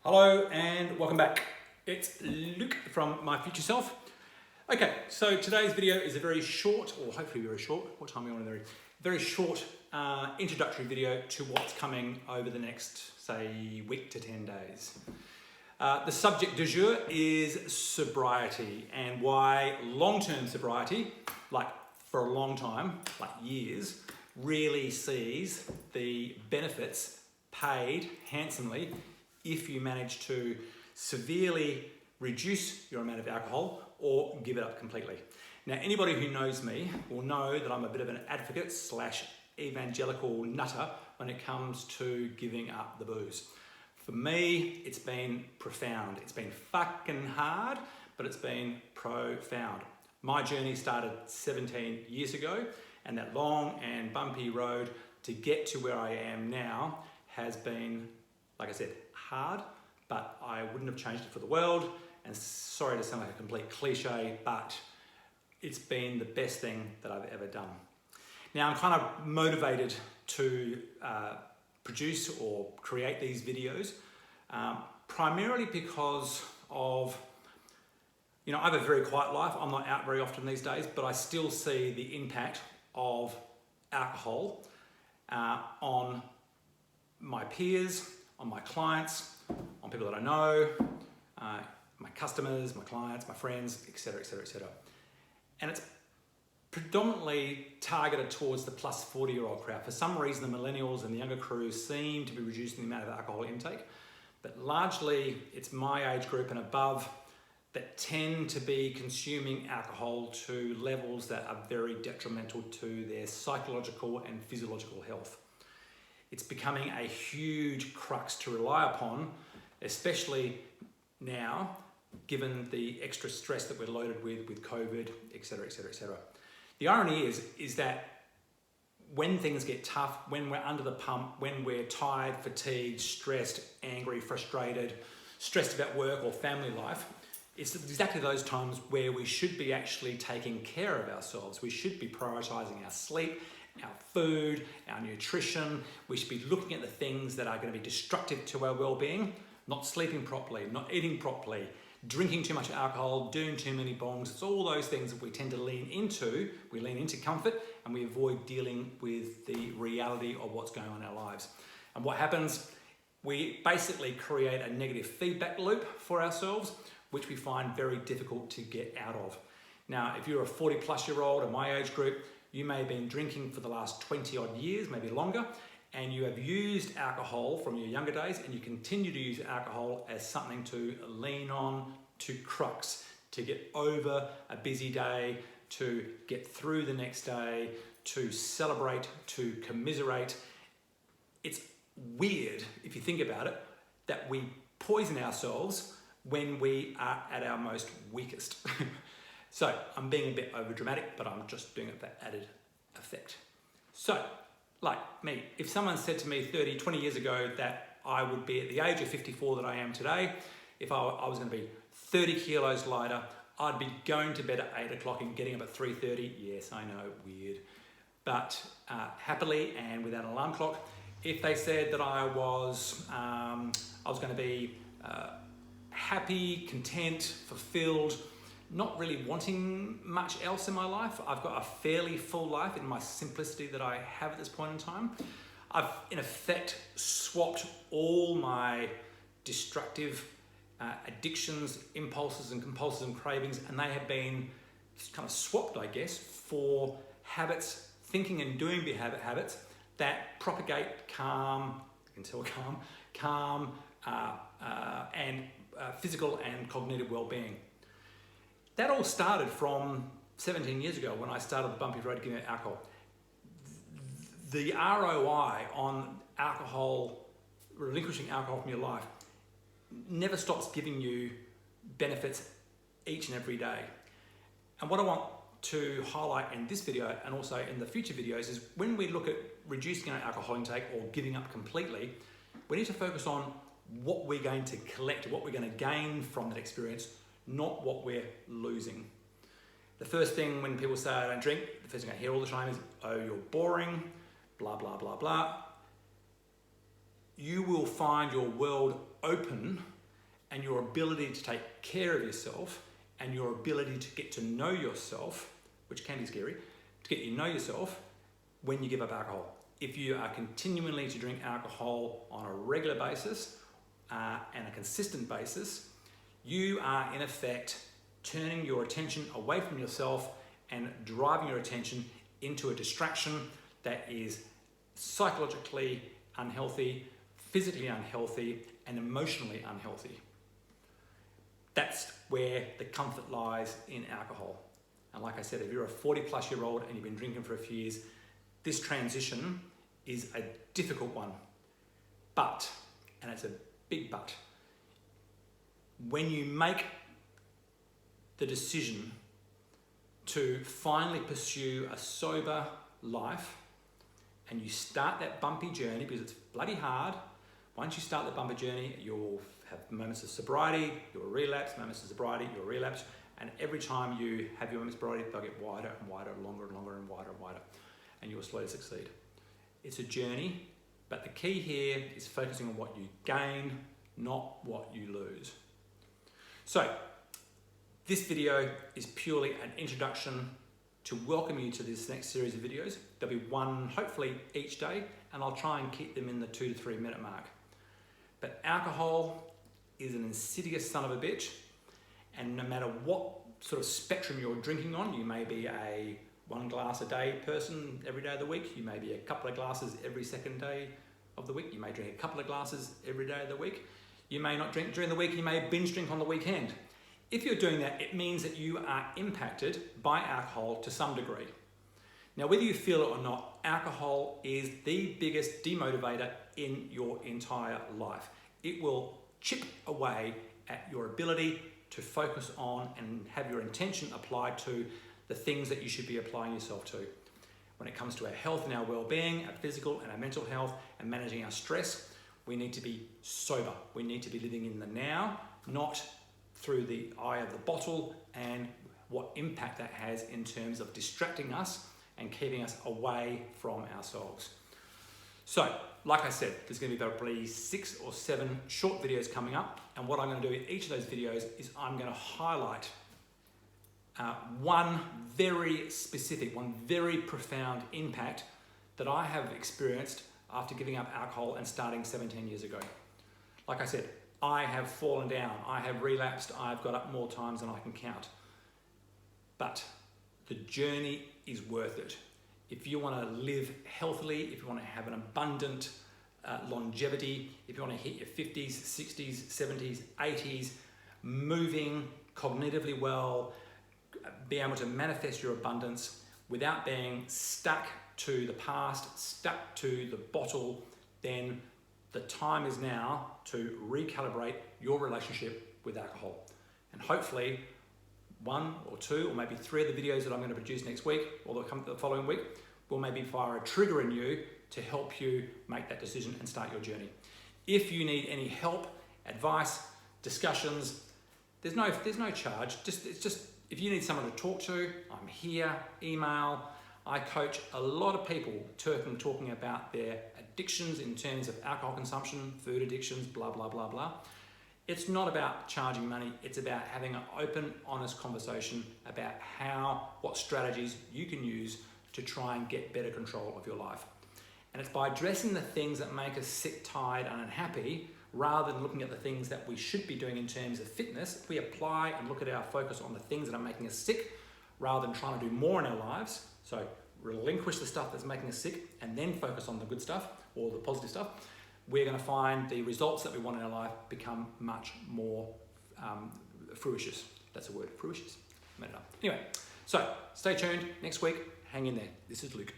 Hello and welcome back. It's Luke from My Future Self. Okay, so today's video is a very short, or hopefully very short, what time are we on? Very short introductory video to what's coming over the next, say, week to 10 days. The subject du jour is sobriety and why long-term sobriety, like for a long time, like years, really sees the benefits paid handsomely if you manage to severely reduce your amount of alcohol or give it up completely. Now, anybody who knows me will know that I'm a bit of an advocate / evangelical nutter when it comes to giving up the booze. For me, it's been profound. It's been fucking hard, but it's been profound. My journey started 17 years ago, and that long and bumpy road to get to where I am now has been, like I said, hard, but I wouldn't have changed it for the world. And sorry to sound like a complete cliche, but it's been the best thing that I've ever done. Now I'm kind of motivated to produce or create these videos, primarily because of, I have a very quiet life. I'm not out very often these days, but I still see the impact of alcohol on my peers, on my clients, on people that I know, my customers, my clients, my friends, etc., etc., etc. And it's predominantly targeted towards the plus 40-year-old crowd. For some reason, the millennials and the younger crews seem to be reducing the amount of alcohol intake, but largely it's my age group and above that tend to be consuming alcohol to levels that are very detrimental to their psychological and physiological health. It's becoming a huge crux to rely upon, especially now, given the extra stress that we're loaded with COVID, etc., etc., etc. The irony is that when things get tough, when we're under the pump, when we're tired, fatigued, stressed, angry, frustrated, stressed about work or family life, it's exactly those times where we should be actually taking care of ourselves. We should be prioritizing our sleep, our food, our nutrition. We should be looking at the things that are going to be destructive to our well-being, not sleeping properly, not eating properly, drinking too much alcohol, doing too many bongs. It's all those things that we tend to lean into. We lean into comfort and we avoid dealing with the reality of what's going on in our lives. And what happens, we basically create a negative feedback loop for ourselves, which we find very difficult to get out of. Now, if you're a 40-plus-year-old in my age group, you may have been drinking for the last 20 odd years, maybe longer, and you have used alcohol from your younger days and you continue to use alcohol as something to lean on, to crux, to get over a busy day, to get through the next day, to celebrate, to commiserate. It's weird, if you think about it, that we poison ourselves when we are at our most weakest. So I'm being a bit over dramatic, but I'm just doing it for added effect. So, like me, if someone said to me 30, 20 years ago that I would be at the age of 54 that I am today, if I was going to be 30 kilos lighter, I'd be going to bed at 8 o'clock and getting up at 3:30. Yes, I know, weird. But happily and without an alarm clock. If they said that I was going to be happy, content, fulfilled, not really wanting much else in my life. I've got a fairly full life in my simplicity that I have at this point in time. I've, in effect, swapped all my destructive addictions, impulses and compulsives and cravings, and they have been kind of swapped, I guess, for habits, thinking and doing habits that propagate calm, you can tell calm, and physical and cognitive well-being. That all started from 17 years ago when I started the bumpy road to giving up alcohol. The ROI on alcohol, relinquishing alcohol from your life, never stops giving you benefits each and every day. And what I want to highlight in this video and also in the future videos is when we look at reducing our alcohol intake or giving up completely, we need to focus on what we're going to collect, what we're going to gain from that experience, not what we're losing. The first thing when people say I don't drink, the first thing I hear all the time is, oh, you're boring, blah, blah, blah, blah. You will find your world open and your ability to take care of yourself and your ability to get to know yourself, which can be scary, to get you to know yourself when you give up alcohol. If you are continually to drink alcohol on a regular basis and a consistent basis, you are in effect turning your attention away from yourself and driving your attention into a distraction that is psychologically unhealthy, physically unhealthy, and emotionally unhealthy. That's where the comfort lies in alcohol. And like I said, if you're a 40-plus-year-old and you've been drinking for a few years, this transition is a difficult one. But, and it's a big but, when you make the decision to finally pursue a sober life and you start that bumpy journey, because it's bloody hard, once you start the bumpy journey, you'll have moments of sobriety, you'll relapse, moments of sobriety, you'll relapse, and every time you have your moments of sobriety, they'll get wider and wider, longer and longer, and wider and wider, and you'll slowly succeed. It's a journey, but the key here is focusing on what you gain, not what you lose. So, this video is purely an introduction to welcome you to this next series of videos. There'll be one, hopefully, each day, and I'll try and keep them in the 2 to 3 minute mark. But alcohol is an insidious son of a bitch, and no matter what sort of spectrum you're drinking on, you may be a 1 glass a day person every day of the week, you may be a couple of glasses every second day of the week, you may drink a couple of glasses every day of the week, you may not drink during the week, you may binge drink on the weekend. If you're doing that, it means that you are impacted by alcohol to some degree. Now, whether you feel it or not, alcohol is the biggest demotivator in your entire life. It will chip away at your ability to focus on and have your intention applied to the things that you should be applying yourself to. When it comes to our health and our well-being, our physical and our mental health, and managing our stress, we need to be sober. We need to be living in the now, not through the eye of the bottle, and what impact that has in terms of distracting us and keeping us away from ourselves. So, like I said, there's going to be probably 6 or 7 short videos coming up, and what I'm going to do in each of those videos is I'm going to highlight one very specific, one very profound impact that I have experienced after giving up alcohol and starting 17 years ago. Like I said, I have fallen down, I have relapsed, I've got up more times than I can count. But the journey is worth it. If you want to live healthily, if you want to have an abundant longevity, if you want to hit your 50s, 60s, 70s, 80s, moving cognitively well, be able to manifest your abundance without being stuck to the past, stuck to the bottle, then the time is now to recalibrate your relationship with alcohol. And hopefully 1 or 2 or maybe 3 of the videos that I'm going to produce next week or the following week will maybe fire a trigger in you to help you make that decision and start your journey. If you need any help, advice, discussions, there's no charge. It's just if you need someone to talk to, I'm here. Email. I coach a lot of people talking about their addictions in terms of alcohol consumption, food addictions, blah, blah, blah, blah. It's not about charging money. It's about having an open, honest conversation about what strategies you can use to try and get better control of your life. And it's by addressing the things that make us sick, tired, and unhappy, rather than looking at the things that we should be doing in terms of fitness. If we apply and look at our focus on the things that are making us sick, rather than trying to do more in our lives, so relinquish the stuff that's making us sick and then focus on the good stuff or the positive stuff, we're going to find the results that we want in our life become much more fruitious. That's a word, fruitious. I made it up. Anyway, so stay tuned. Next week, hang in there. This is Luke.